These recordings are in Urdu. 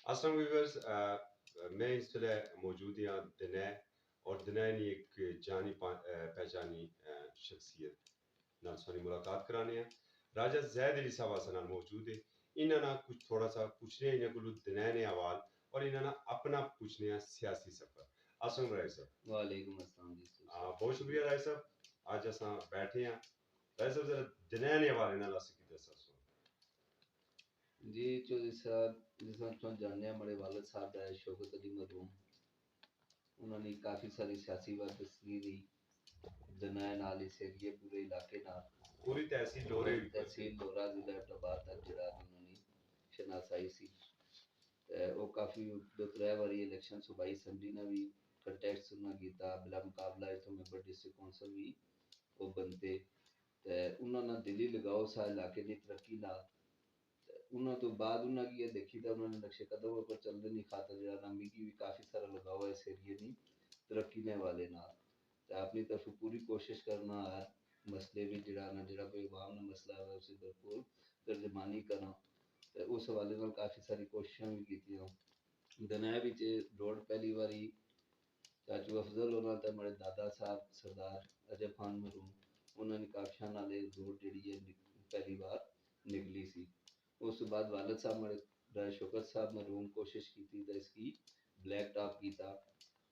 السلام ویورز، میں اس ویلے موجود ہاں دنیا اور دنیا نے ایک جانی پہچانی شخصیت نال سونی ملاقات کرانے ہیں. راجہ زید علی صاحب آسا نال موجود ہے. انہاں نا کچھ تھوڑا سا پوچھنے ہیں انہاں کو دنیا نے حوال اور انہاں نا اپنا پوچھنے ہیں سیاسی سفر. السلام رائے صاحب. وعلیکم السلام جی. بہت شکریہ رائے صاحب. آج اساں بیٹھے ہیں. رائے صاحب ذرا دنیا نے حوالے نال اسی کی دسا سو. جی چودھری صاحب جس طرح جاننے ہیں ہمارے والد صاحب ہے شوکت علی مرحوم. انہوں نے کافی ساری سیاسی وابستگی دی دنائے نال اس ایریے پورے علاقے نال پوری تحصیل لورے تحصیل لورا ضلع ٹبار تک جڑا انہوں نے شناسائی سی. وہ کافی دو ترے باری الیکشن صوبائی اسمبلی نے بھی کنٹیسٹ انہوں کیتا بلا مقابلہ اتوں ممبر ڈسٹرکٹ کونسل بھی وہ بنتے. انہوں نے دلی لگاؤ سا علاقے کی ترقی نال. انہوں تو بعد انہوں کی یہ دیکھی تھا انہوں نے نقشے قدم پر چلنے نہیں خاطر جڑا نامی کی بھی کافی سارا لگاؤ ہے اس ایریے نہیں ترقی نے والے نال. اپنی طرف پوری کوشش کرنا ہے مسئلے بھی جڑا نا جڑا کوئی عوام نا مسئلہ ہے اسے بھرپور ترجمانی کرنا. اس حوالے نال کافی ساری کوششاں بھی کیتیاں. دنیا وچ روڈ پہلی باری چاچو افضل ہونا تے ہمارے دادا صاحب سردار عجب خان مرحوم انہوں نے کافشاں نالے روڈ جڑی ہے پہلی بار نکلی سی. اس کے بعد والد صاحب ہمارے شوکت صاحب مرحوم کوشش کی تھی تو اس کی بلیک ٹاپ کیتا.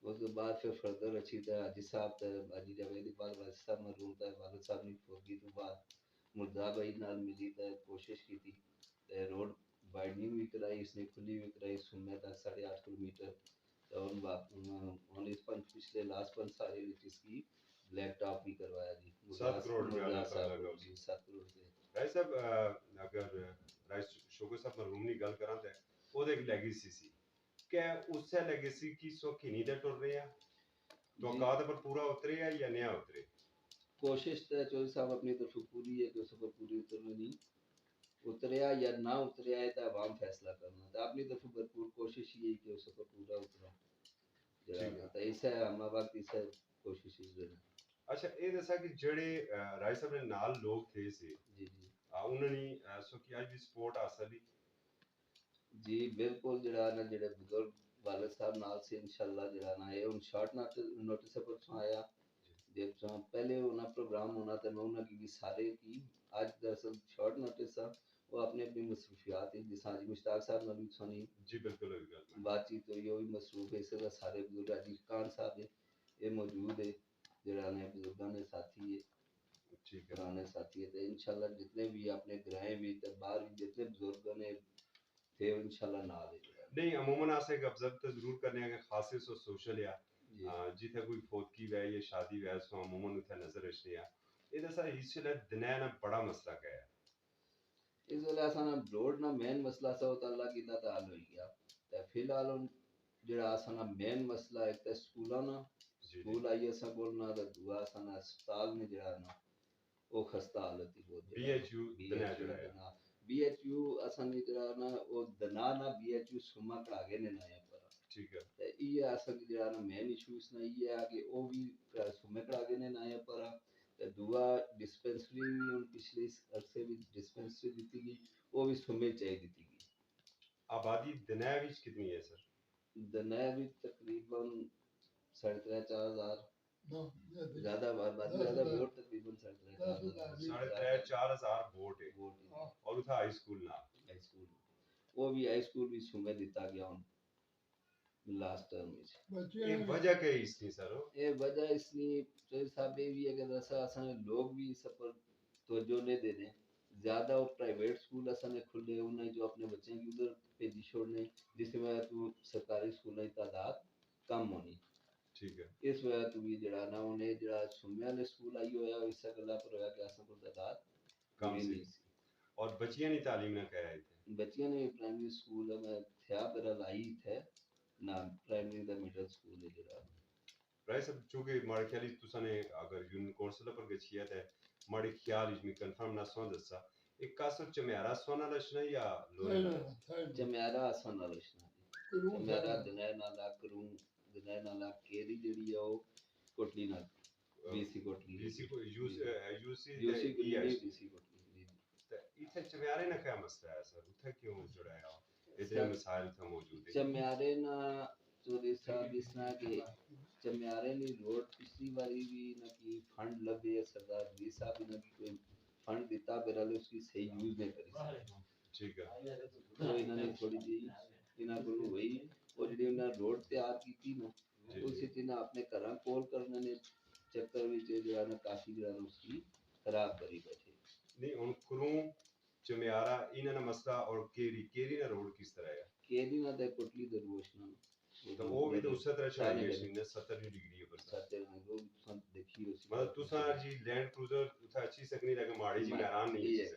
اس کے بعد پھر فردر اچھی تھا حاجی صاحب تے حاجی جاوید اقبال والد صاحب مرحوم تے والد صاحب نے فوتگی تو بعد مرزا بھائی نال ملی تے کوشش کی تھی تے روڈ وائڈننگ بھی کرائی اس نے کھلی بھی کرائی سننے تک 8.5 کلومیٹر. اور اس پچھلے لاسٹ 5 سال اس کی بلیک ٹاپ بھی کروایا جی. 7 کروڑ روپیہ مرزا اللہ تعالیٰ صاحب کا جی 7 کروڑ سے. رائے صاحب اگر رائے شوکت صاحب مرحوم کی گل کراں تے او ایک لیگیسی سی کہ اس سے لیگیسی کی سو کھینی تے ٹر رہے ہیں توقعات پر پورا اترے ہے یا نیا اترے. کوشش تو چودھری صاحب اپنی طرف پوری ہے کہ اس پر پوری اترنا نہیں اتریا یا نہ اتریا ہے تو عوام فیصلہ کرنا تو اپنی طرف بھرپور کوشش یہ کہ اس پر پورا اترا جڑا تو اس ہے ہم وقت اس کوشش اس دینا. اچھا یہ دسا کہ جڑے رائے صاحب نے نال لوگ تھے سے جی جی انہوں نے سو کی آج بھی سپورٹ حاصل جی بالکل جڑا نا جڑے بزرگ والد صاحب نال سے انشاءاللہ جڑا نا ہے ان شارٹ نوٹس پر آیا جب پہلے ہونا پروگرام ہونا تو میں انہوں کی سارے کی آج دراصل شارٹ نوٹس تھا وہ اپنے اپنی مصروفیات ہیں جس آج مشتاق صاحب نے بھی سنی جی بالکل بات چیت ہوئی وہ بھی مصروف ہے اس طرح سارے بزرگ عزیز خان صاحب ہیں یہ موجود ہے جڑا نے بزرگاں نے ساتھی ہے پرانے ساتھی ہے انشاءاللہ جتنے بھی اپنے گرہیں بھی باہر بھی جتنے بزرگوں نے تھے انشاءاللہ نہ دے نہیں عموماً آسے ایک ابزرو تو ضرور کرنے ہیں کہ خاصے سو سوشل یا جیتے کوئی فوتگی وے یا شادی وے سو عموماً اتھے نظر رچنے ہیں. یہ دسا اس لئے دنیا نا بڑا مسئلہ کیا ہے اس ویلے اساں روڈ نا مین مسئلہ سا تو اللہ کیتا تے حل ہوئی گیا تے فی الحال جڑا اساں مین مسئلہ ہے تے سکولاں نا سکول آئی اساں کول نا تے دعا اساں ہسپتال نے جڑا نا او خستہ حالت ہی بہت بی ایچ یو دنیا جڑا ہے بی ایچ یو اساں نے جڑا نا او دنا نا بی ایچ یو سما کڑا کے نے نایا پر ٹھیک ہے تے یہ اساں جڑا نا مین ایشو اس نا یہ ہے کہ او بھی سما کڑا کے نے نایا پر دعا ڈسپینسری بھی ان پچھلے عرصے بھی ڈسپینسری دیتی گئی وہ بھی سمے چاہیے دیتی گئی. آبادی دنیا وچ کتنی ہے سر؟ دنیا وچ تقریباً 3.5-4 زیادہ آبادی زیادہ ووٹ تقریباً 3.5-4 ہزار ووٹ ہے اور اتھا ہائی سکول نہ ہائی سکول وہ بھی ہائی سکول بھی سمے دیتا گیا ہوں لاسٹ ٹرم وچ. یہ وجہ کیا ہے اس کی سر؟ یہ وجہ اس لیے چودھری صاحب یہ بھی ہے کہ ایسا اساں لوگ بھی اس پر توجہ نہیں دے رہے زیادہ وہ پرائیویٹ سکول اساں نے کھلے انہیں جو اپنے بچے کی ادھر بھیجی چھوڑنے جس میں تو سرکاری سکولوں کی تعداد کم ہونی ٹھیک ہے اس وجہ تو بھی جڑا نا انہیں جڑا سمیاں نے سکول آئی ہویا اس گلا پر ہویا کہ اساں کو تعداد کم سی اور بچیاں نہیں تعلیم نہ کہا ہے بچیاں نے پرائمری سکول میں تھیا پر لائی تھے نہ پرائمری دا مڈل سکول ہے جڑا رائے صاحب چونکہ ماڑے خیال تساں نے اگر یونین کونسل پر گچھیا تے ماڑے خیال میں کنفرم نہ سو دسا ایک کاسر چمیارا سونا لشنا یا لوری چمیارا سونا لشنا چمیارا دنیا نالا کروں دنیا نالا کیری جڑی ہے وہ کوٹلی نال B C Kotli B C U C B C Kotli تے ایتھے چمیارے نہ کیا مسئلہ ہے سر اتھے کیوں جڑایا اتنے مسائل تھا موجود ہے چمیارے نا چودھری صاحب اس طرح کے چمیارے نے روڈ پچھلی باری بھی نہ کی فنڈ لبے سردار دی صاحب نے کوئی فنڈ دیتا برال اس کی صحیح یوز نہیں کری ٹھیک ہے تو انہوں نے تھوڑی جی انہوں کو وہی وہ جڑی انہوں نے روڈ تیار کی تھی نا اسی چیز اپنے گھراں کول کرنے نے چکر وچ جو ہے کافی جو ہے اس کی خراب کری بیٹھے نہیں ان کروں چمیارا انہاں نا مسئلہ اور کیری نا روڈ کس طرح ہے کیری نہ تے کوٹلی دروشنا تو وہ بھی تو اسی طرح چڑھائی گئی سی 70 ڈگری ہے پر ساتھ وہ سن دیکھی اسی مطلب تساں جی لینڈ کروزر اتھا اچھی سکنی لگے ماڑی جی میران نہیں ہے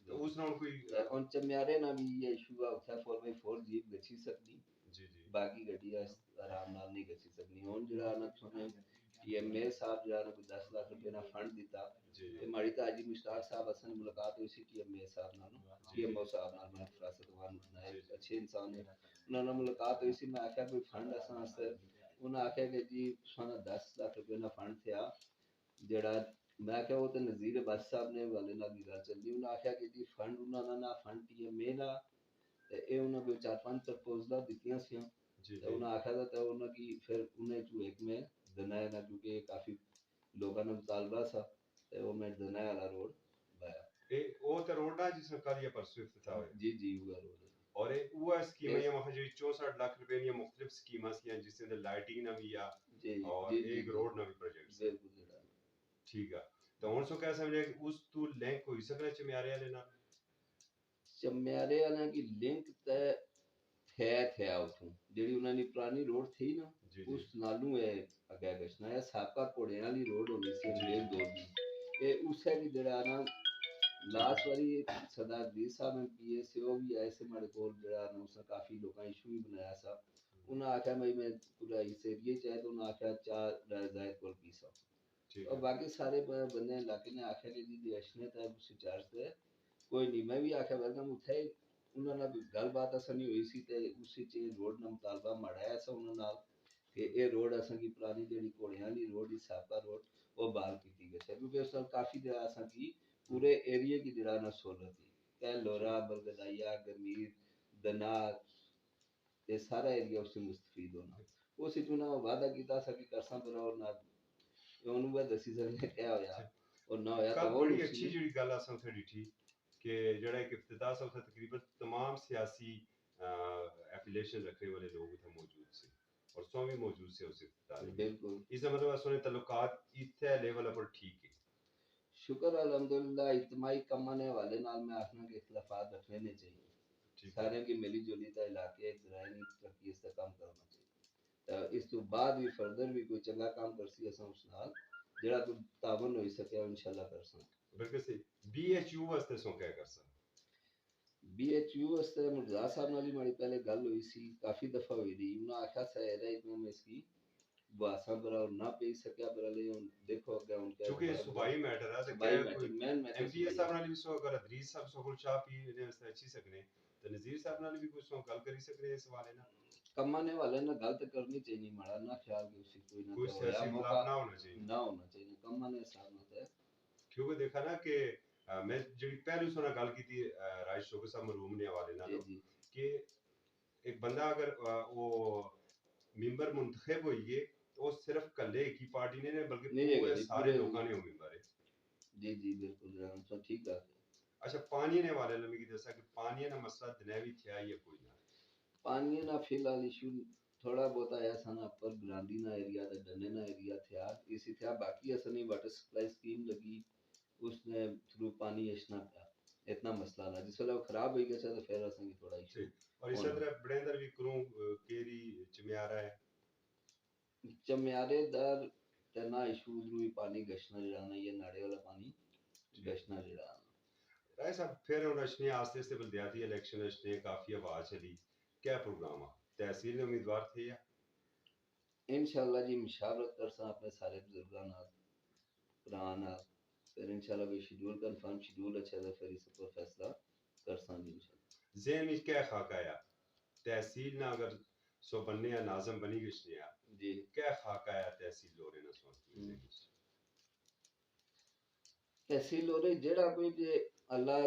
تو اس نال کوئی ان چمیارے نہ بھی یہ ایشو ہے اتھا 4x4 جیپ گچھی سکنی جی جی باقی گڈیاں آرام نال نہیں گچھی سکنی ہن جڑا نا سنے پی ایم اے صاحب جڑا نا 10 لاکھ روپے نا فنڈ دیتا تے ماڑی تاجی مشتاق صاحب اسن ملاقات ہوئی سی پی ایم اے صاحب نال پی ایم او صاحب نال میں فراست وان اچھے انسان ہیں انہاں نال ملاقات ہوئی سی میں آکھیا کوئی فنڈ اساں واسطے انہاں آکھیا کہ جی سانا 10 لاکھ روپے نا فنڈ تھیا جڑا میں کہ وہ تے نذیر بس صاحب نے والے نال گل چلدی انہاں آکھیا کہ جی فنڈ انہاں نا فنڈ پی ایم اے نا تے اے انہاں کو 4-5 پرپوزلاں دتیاں سی تے انہاں آکھیا تے انہاں کی پھر انہیں چوں ایک میں دنایا نا کیونکہ کافی لوگاں نے مطالبہ سا تے وہ میں دنایا والا روڈ بایا اے او تے روڈ ہے جس کل یا پرسوں افتتاح ہوئے جی جی وہ روڈ اور وہ اسکیمیں یہ وہاں جو 64 لاکھ روپے کی مختلف سکیماں سی جس سے لائٹنگ نہ بھی آ اور ایک روڈ نہ بھی پروجیکٹ بالکل ٹھیک ہے تو ہن سو کیا سمجھے کہ اس تو لنک ہوئی سکنا چمیارے والے نال چمیارے والے کی لنک تے تھیا اتھوں جڑی انہاں دی پرانی روڈ تھی نا اس نالوں ہے اگے گشنا ہے سابقہ کوڑیاں والی روڈ ہونی سی انگریز دور دی اے اس ہے کہ جڑا نا لاسٹ واری صدر دی صاحب نے پی اے سی او بھی آئے سے مارے کول جڑا نا اس کافی لوکاں ایشو بھی بنایا سا انہاں آکھیا میں پورا اس ایریے چ ہے تو انہاں آکھیا چار زائد کول پیسا اور باقی سارے بندے علاقے نے آکھیا کہ جی اشنے تے اس چارج تے کوئی نہیں میں بھی آکھیا ویلکم اتھے انہاں نال گل بات اساں نہیں ہوئی سی تے اسی چ روڈ نال مطالبہ مڑایا سا انہاں نال کہ اے روڈ اساں کی پرانی جڑی کوڑیاں والی روڈ دی سابقہ روڈ وہ بحال کیتی گئی ہے کیونکہ اس نال کافی جگہ اساں کی پورے ایریے کی جڑا نا سہولت تھی کہ لورا برگدائیا گمیر دنار یہ سارا ایریا اس سے مستفید ہونا اس وچ انہاں وعدہ کیتا سا کہ کرساں پر اور نہ انہوں وہ دسی سکنے کیا ہویا اور نہ ہویا تو بڑی اچھی جڑی گل اساں اتھے ڈٹھی کہ جڑا ایک افتتاح سے اتھے تقریباً تمام سیاسی ایفیلیشن رکھنے والے لوگ اتھے موجود سے اور سو بھی موجود سے اس افتتاح میں بالکل اس کا مطلب اسوں تعلقات اتھے لیول پر ٹھیک ہے شکر الحمدللہ اجتماعی کماں نے حوالے نال میں آکھنا کہ اختلافات رکھنے نہیں چاہیے سارے کی ملی جلی تا علاقے درائنی ترقی اس کا کام کرنا چاہیے اس تو بعد بھی فردر بھی کوئی چنگا کام کرسی اساں اس نال جڑا کوئی تعاون ہوئی سکے انشاءاللہ کرساں بالکل صحیح بی ایچ یو واسطے سو کیا کرساں بی ایچ یو واسطے مرزا صاحب نال ہماری پہلے گل ہوئی سی کافی دفعہ ہوئی رہی انہاں آکھیا سا میں اس کی باساں برا نہ پی سکیا پر لے دیکھو اگے ہن کیا چونکہ صوبائی میٹر ہے تے کوئی ایم پی ایس صاحب نال بھی سو اگر ادریس صاحب سو کول چاہ پی نے اس اچھی سکنے تے نذیر صاحب نال بھی کوئی سو گل کری سکنے اس حوالے نال کماں نے والے نال گل تے کرنی چاہیے ماڑا نہ خیال کہ اسی کوئی نہ سیاسی اختلاف نہ ہونا چاہیے نہ ہونا چاہیے کماں نے حساب نال تے کیونکہ دیکھا نا کہ میں جڑی پہلو سونا گل کی تھی رائے شوکت صاحب مرحوم نے حوالے نال کہ ایک بندہ اگر وہ ممبر منتخب ہوئی ہے تو وہ صرف کلے ایک ہی پارٹی نے بلکہ پورے سارے لوگاں نے وہ ممبر ہے جی جی بالکل جناب تو ٹھیک ہے اچھا پانی نے والے نے بھی دسا کہ پانی نا مسئلہ دنیوی تھیا یا کوئی نہ پانی نا فی الحال ایشو تھوڑا بہت آیا سا نا پر گراندی نا ایریا تے ڈنے نا ایریا تھیا اسی تھیا باقی اسنی واٹر سپلائی سکیم لگی اس نے تھرو پانی اشنا پیا اتنا مسئلہ نہ جس ویلے خراب ہوئی گیا تو پھر اساں تھوڑا ایشو اور اس طرح بڑیندر بھی کروں کیری چمیارا ہے چمیارے در تنا ایشو ضروری پانی گشنا جڑا نا یہ ناڑے والا پانی گشنا جڑا رائے صاحب پھر ہن اشنے آستے سے بلدیاتی الیکشن اشنے کافی آواز چلی کیا پروگرام ہے تحصیل امیدوار تھے یا انشاءاللہ جی مشاورت کرساں اپنے سارے بزرگاں نال پراں نال پھر انشاءاللہ کوئی شیڈول کنفرم شیڈول اچھا تو پھر اس پر فیصلہ کرساں گے انشاءاللہ ذہن وچ کیا خاکہ آیا تحصیل نہ اگر سو بننے یا ناظم بنی گشنے جی کیا خاکہ آیا تحصیل لورے نہ سو تحصیل لورے جڑا کوئی اللہ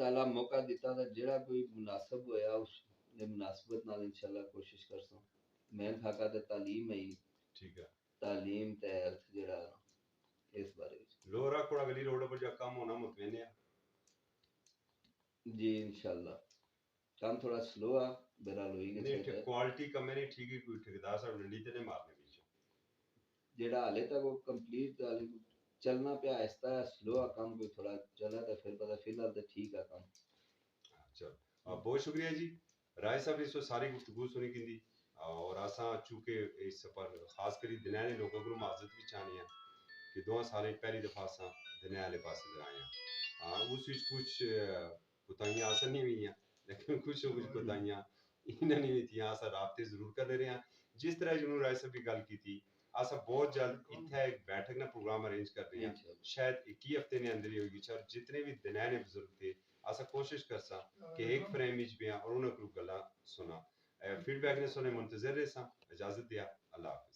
تعالیٰ موقع دیتا تھا جڑا کوئی مناسب ہویا اس نے مناسبت نال انشاءاللہ کوشش کرساں میں تھاکا تے تعلیم ہے ٹھیک ہے تعلیم تے ہیلتھ جڑا اس بارے لورا کوڑا گلی روڈ پر جا کام ہونا مطمئن ہے جی انشاءاللہ کام تھوڑا سلو ہے بہرحال ہوئی گے نہیں چاہیے کوالٹی کم ہے نہیں ٹھیک ہے کوئی ٹھیکیدار صاحب ڈنڈی تے نہیں مارنے پیچھے جڑا حالے تک وہ کمپلیٹ چلنا پیا آہستہ ہے سلو ہے کام کوئی تھوڑا چلا تو پھر پتہ فی الحال تو ٹھیک ہے کام چلو بہت شکریہ جی رائے صاحب نے اس کو ساری گفتگو سنی کی اور آساں چونکہ اس پر خاص کری دنیا لوگوں کو معذرت بھی چاہنی ہے کہ 2 سال پہلی دفعہ اساں دنیا والے پاسے آئے ہیں ہاں اس وچ کچھ کوتاہیاں آسان نہیں ہوئی ہیں لیکن کچھ کوتاہیاں انہاں نہیں ہوئی تھیں اساں رابطے ضرور کر لے رہے ہیں جس طرح جنہوں رائے صاحب کی گل کی تھی اساں بہت جلد اتھے ایک بیٹھک نہ پروگرام ارینج کر رہے ہیں شاید 21 ہفتے نے اندر ہی ہوگی اور جتنے بھی دنیا نے بزرگ تھے اسا کوشش کرسا کہ ایک فریم وچ بھی اور انہاں کو گلا سنا فیڈ بیک نے سنے منتظر رہساں اجازت دیا اللہ حافظ